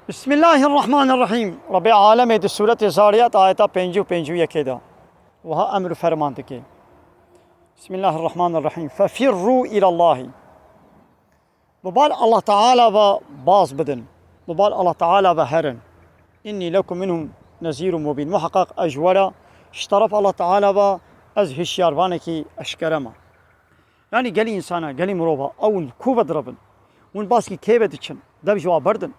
بسم الله الرحمن الرحیم. رب عالم در سورة زاریات آیتا 55 یکیدا وها امر فرمانده که بسم الله الرحمن الرحیم ففروا الى الله. ببال الله تعالى و باز بدن، ببال الله تعالى و هرن. إني لكم منهم نذير مبين. محقق أجورا اشترف الله تعالى و از هشياروانكي أشكرما. يعني قالي إنسانا قالي مروبا أو كوبا دربن ون باسكي كيبا ديشن دب جوا بردن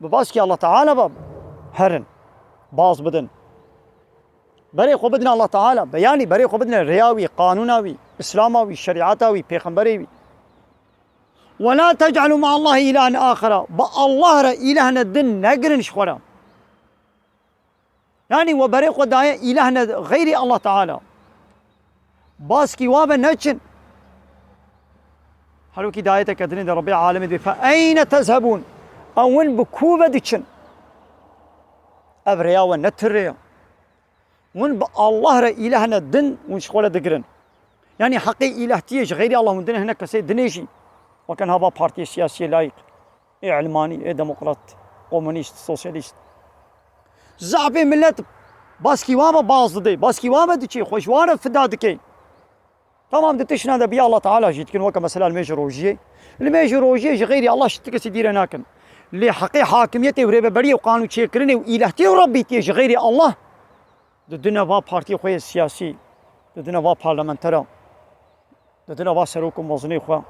بباسكي الله تعالى با هرن باز بدن بري خو بدنا الله تعالى بياني بري خو بدنا رياوي قانوناوي إسلاماوي شريعتاوي بيخنبريوي. ولا تجعلوا مع الله إلها آخر. الله را إلهنا الدن نقرن شخورا. يعني وبريق وداية إلهنا غير الله تعالى باسكي وابا نتشن حلوكي دايتك أدرين ربي عالمي دي فأين تذهبون أون بكوبة ديشن أبريا ونتريا ون الله را إلهنا الدن ونشخولا دقرن. يعني حقي إله تيج غير الله من دين هناك كسي دنيجي وكان هذا بارتي سياسي لايق علماني ديمقراط كومونيست سوسياليست زعبي ملت باسكي وابا باز دي باسكي وابا دي خوشوارا فدا دكي تمام دتشنا ده بيا الله تعالى جيت كن وكا مثلا الميجروجيه غيري الله شتك سيدير هناك اللي حقي حاكميته وريبه بري وقانون تشكرني والهتي وربي تيج غيري الله دنا با بارتي خوي سياسي دنا با برلمانترا دنا با سروكم وزني خو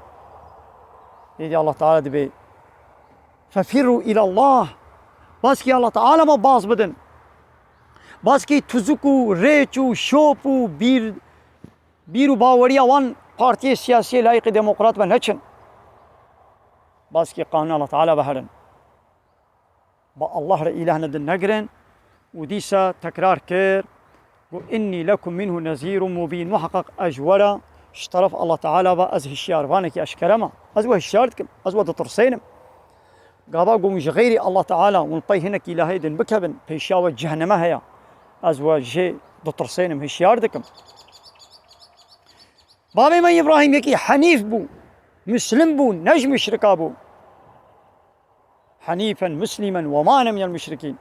يدي الله تعالى دبي ففروا الى الله. باسكي الله تعالى ما باز بدن باسكي تزكو ريچو شوپو بيرو باوريا وان بارتي سياسي لايق ديمقراط من هچن باسكي قانون الله تعالى بهرن با الله را إلهنا دن نقرن وديسا تكرار كير وإني لكم منه نذير مبين. محقق أجورا اشترف الله تعالى بأزه الشيار وانكي أشكرما أزوه الشيارتكم أزوه تطرسينم قابا قوم غيري الله تعالى ونطي هناك إلهي دن بكبن بيشاوة جهنم هيا أزوه جي دطرسينم هشياردكم. بابي ما إبراهيم يكي حنيف بو مسلم بو نجم شركا بو حنيفا مسلما وما أنا من المشركين.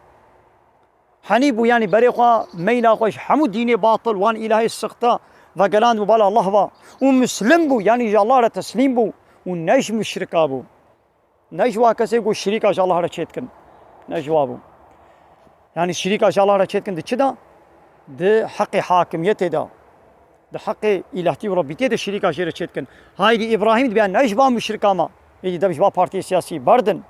حنيف بو يعني بريقا ميلا خوش حمو ديني باطل وان إلهي السخطة وقلان وبالا الله با ومسلم بو يعني جا الله را تسليم بو ونجم شركا بو نجوا کسی کو شریک اش الله را چیت کن نجوا بو يعني شريك اش الله را چیت کن ده ده حق حاکمیت ده ده حق الهتی و ربیتی ده شریک اش را چیت کن هاي دي ابراهيم بيان نجوا مشركا ما يدي ده بجوا بارتي سياسي بردن